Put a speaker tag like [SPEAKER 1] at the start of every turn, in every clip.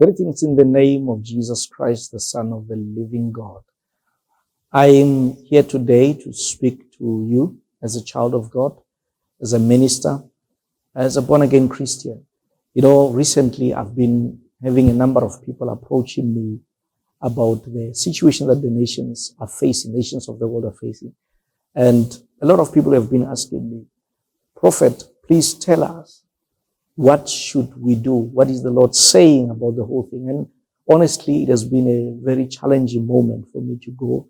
[SPEAKER 1] Greetings in the name of Jesus Christ, the Son of the living God. I am here today to speak to you as a child of God, as a minister, as a born-again Christian. Recently I've been having a number of people approaching me about the situation that the nations are facing, nations of the world are facing. And a lot of people have been asking me, Prophet, please tell us, what should we do? What is the Lord saying about the whole thing? And honestly, it has been a very challenging moment for me to go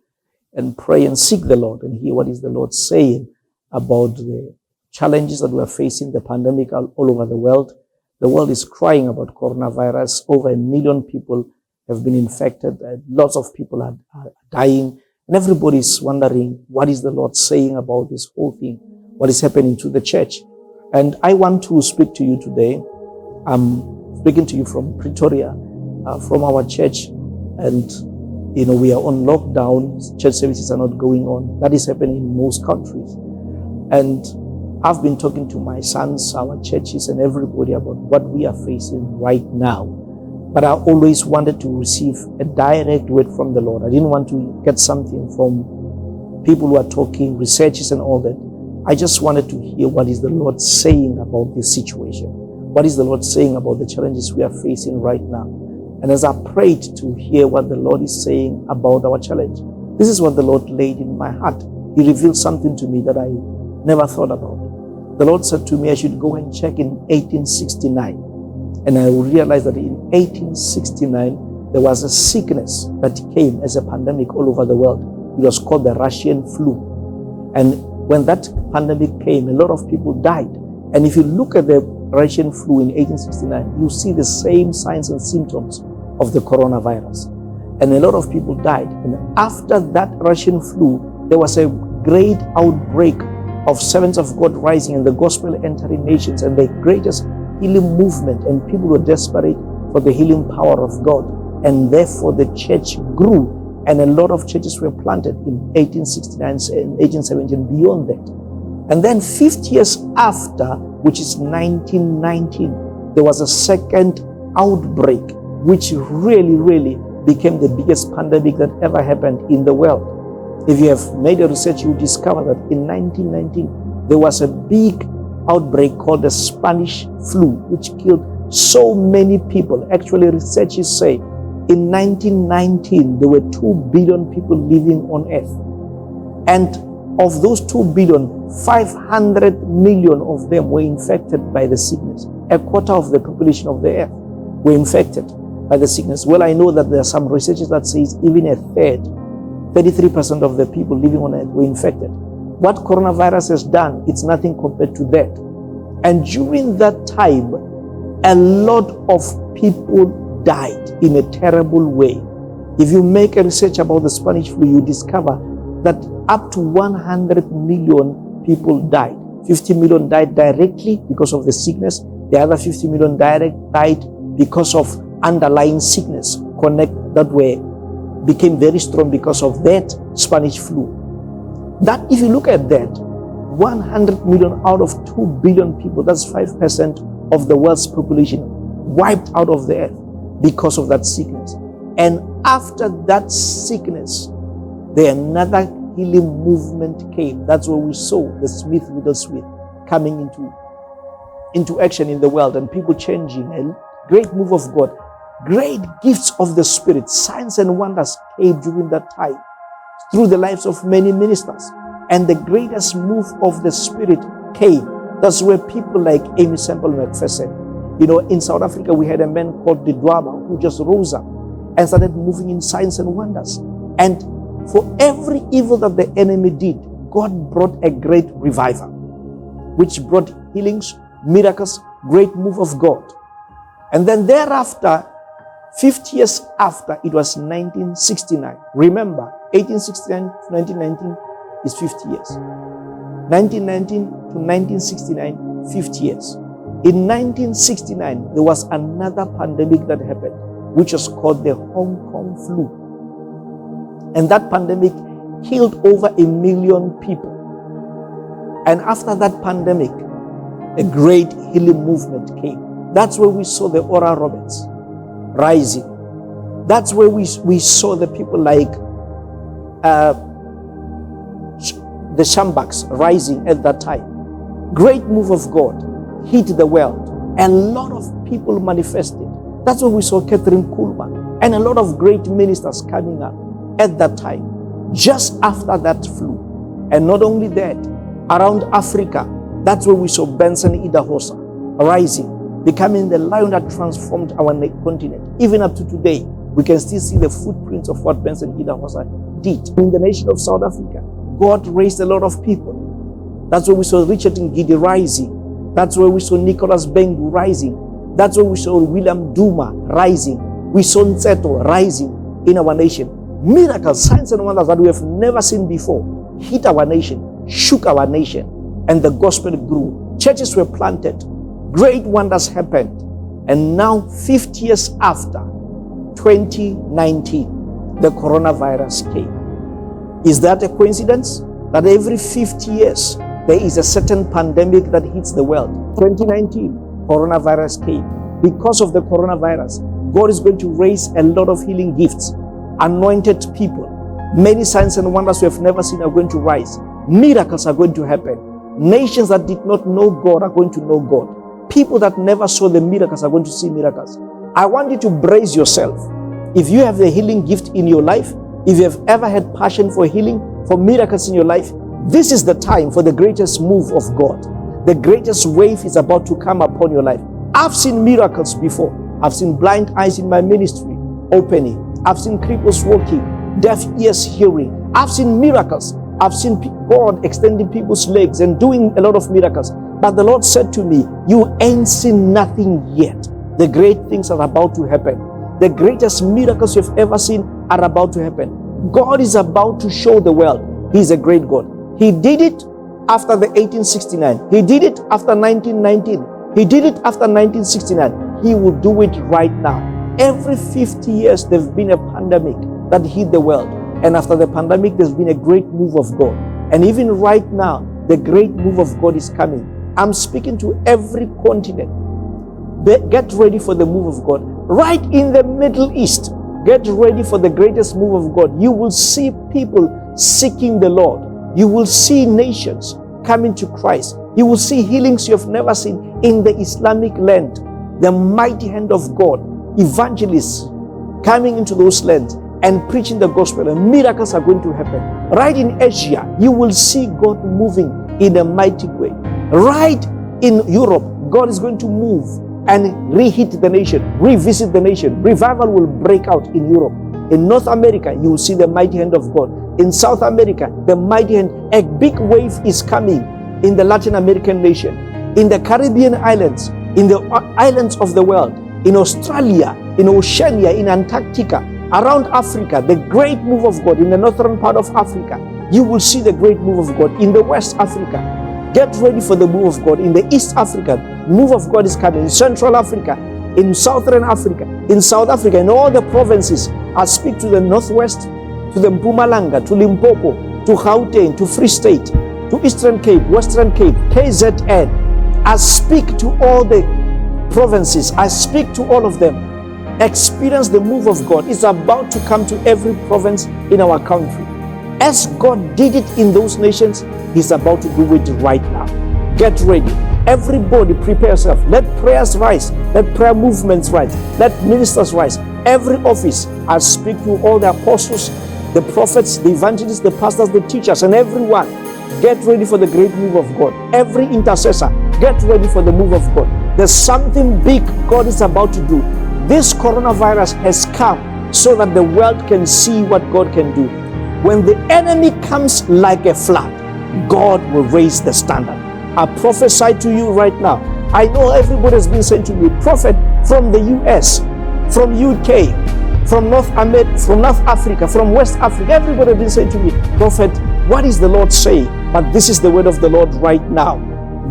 [SPEAKER 1] and pray and seek the Lord and hear what is the Lord saying about the challenges that we are facing, the pandemic all over the world. The world is crying about coronavirus. Over 1 million people have been infected. Lots of people are dying. And everybody is wondering, what is the Lord saying about this whole thing? What is happening to the church? And I want to speak to you today. I'm speaking to you from Pretoria, from our church. And, we are on lockdown. Church services are not going on. That is happening in most countries. And I've been talking to my sons, our churches, and everybody about what we are facing right now. But I always wanted to receive a direct word from the Lord. I didn't want to get something from people who are talking, researchers and all that. I just wanted to hear what is the Lord saying about this situation. What is the Lord saying about the challenges we are facing right now? And as I prayed to hear what the Lord is saying about our challenge, this is what the Lord laid in my heart. He revealed something to me that I never thought about. The Lord said to me, I should go and check in 1869. And I realized that in 1869, there was a sickness that came as a pandemic all over the world. It was called the Russian flu. And when that pandemic came, a lot of people died. And if you look at the Russian flu in 1869, you see the same signs and symptoms of the coronavirus. And a lot of people died. And after that Russian flu, there was a great outbreak of servants of God rising and the gospel entering nations and the greatest healing movement. And people were desperate for the healing power of God. And therefore the church grew. And a lot of churches were planted in 1869 and 1870 and beyond that. And then 50 years after, which is 1919, there was a second outbreak, which really became the biggest pandemic that ever happened in the world. If you have made a research, you discover that in 1919, there was a big outbreak called the Spanish flu, which killed so many people. Actually, researchers say in 1919, there were 2 billion people living on earth. And of those 2 billion, 500 million of them were infected by the sickness. A quarter of the population of the earth were infected by the sickness. Well, I know that there are some researchers that says even a third, 33% of the people living on earth were infected. What coronavirus has done, it's nothing compared to that. And during that time, a lot of people died in a terrible way. If you make a research about the Spanish flu, you discover that up to 100 million people died. 50 million died directly because of the sickness. The other 50 million died because of underlying sickness became very strong because of that Spanish flu. That, if you look at that, 100 million out of 2 billion people, that's 5% of the world's population, wiped out of the earth because of that sickness. And after that sickness, another healing movement came. That's where we saw the Smith Wigglesworth coming into action in the world and people changing. A great move of God, great gifts of the Spirit, signs and wonders came during that time through the lives of many ministers. And the greatest move of the Spirit came. That's where people like Amy Semple McPherson, in South Africa, we had a man called Didwaba who just rose up and started moving in signs and wonders. And for every evil that the enemy did, God brought a great revival, which brought healings, miracles, great move of God. And then thereafter, 50 years after, it was 1969. Remember, 1869 to 1919 is 50 years. 1919 to 1969, 50 years. In 1969, there was another pandemic that happened, which was called the Hong Kong flu. And that pandemic killed over 1 million people. And after that pandemic, a great healing movement came. That's where we saw the Oral Roberts. rising. That's where we saw the people like the Shambaks rising at that time. Great move of God hit the world. A lot of people manifested. That's when we saw Catherine Kuhlman and a lot of great ministers coming up at that time, just after that flu. And not only that, around Africa, that's where we saw Benson Idahosa rising, becoming the lion that transformed our continent. Even up to today, we can still see the footprints of what Benson Idahosa did. In the nation of South Africa, God raised a lot of people. That's where we saw Richard Ngidi rising. That's where we saw Nicholas Bengu rising. That's where we saw William Duma rising. We saw Nseto rising in our nation. Miracles, signs and wonders that we have never seen before hit our nation, shook our nation, and the gospel grew. Churches were planted. Great wonders happened. And now, 50 years after, 2019, the coronavirus came. Is that a coincidence? That every 50 years, there is a certain pandemic that hits the world. 2019, coronavirus came. Because of the coronavirus, God is going to raise a lot of healing gifts. Anointed people. Many signs and wonders we have never seen are going to rise. Miracles are going to happen. Nations that did not know God are going to know God. People that never saw the miracles are going to see miracles. I want you to brace yourself. If you have the healing gift in your life, if you have ever had passion for healing, for miracles in your life, this is the time for the greatest move of God. The greatest wave is about to come upon your life. I've seen miracles before. I've seen blind eyes in my ministry opening. I've seen cripples walking, deaf ears hearing. I've seen miracles. I've seen God extending people's legs and doing a lot of miracles. But the Lord said to me, you ain't seen nothing yet. The great things are about to happen. The greatest miracles you've ever seen are about to happen. God is about to show the world He's a great God. He did it after the 1869. He did it after 1919. He did it after 1969. He will do it right now. Every 50 years, there's been a pandemic that hit the world. And after the pandemic, there's been a great move of God. And even right now, the great move of God is coming. I'm speaking to every continent. Get ready for the move of God. Right in the Middle East, get ready for the greatest move of God. You will see people seeking the Lord. You will see nations coming to Christ. You will see healings you have never seen in the Islamic land. The mighty hand of God. Evangelists coming into those lands and preaching the gospel, and miracles are going to happen. Right in Asia, you will see God moving in a mighty way. Right in Europe, God is going to move and re-hit the nation, revisit the nation. Revival will break out in Europe. In North America, you will see the mighty hand of God. In South America, the mighty hand. A big wave is coming in the Latin American nation, in the Caribbean islands, in the islands of the world, in Australia, in Oceania, in Antarctica, around Africa, the great move of God in the northern part of Africa. You will see the great move of God in the West Africa. Get ready for the move of God in the East Africa. Move of God is coming in Central Africa, in Southern Africa, in South Africa, in all the provinces. I speak to the Northwest, to the Mpumalanga, to Limpopo, to Gauteng, to Free State, to Eastern Cape, Western Cape, KZN. I speak to all the provinces. I speak to all of them. Experience the move of God. It's about to come to every province in our country. As God did it in those nations, He's about to do it right now. Get ready. Everybody prepare yourself. Let prayers rise. Let prayer movements rise. Let ministers rise. Every office, I speak to all the apostles, the prophets, the evangelists, the pastors, the teachers, and everyone. Get ready for the great move of God. Every intercessor, get ready for the move of God. There's something big God is about to do. This coronavirus has come so that the world can see what God can do. When the enemy comes like a flood, God will raise the standard. I prophesy to you right now. I know everybody has been saying to me, prophet, from the US, from UK, from North America, from North Africa, from West Africa, everybody has been saying to me, prophet, what is the Lord saying? But this is the word of the Lord right now.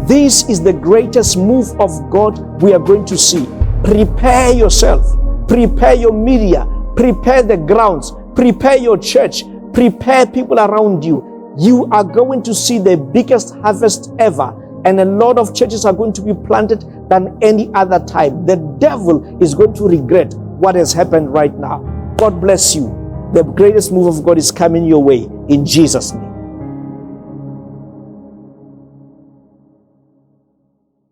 [SPEAKER 1] This is the greatest move of God we are going to see. Prepare yourself. Prepare your media. Prepare the grounds. Prepare your church. Prepare people around you. You are going to see the biggest harvest ever. And a lot of churches are going to be planted than any other time. The devil is going to regret what has happened right now. God bless you. The greatest move of God is coming your way in Jesus' name.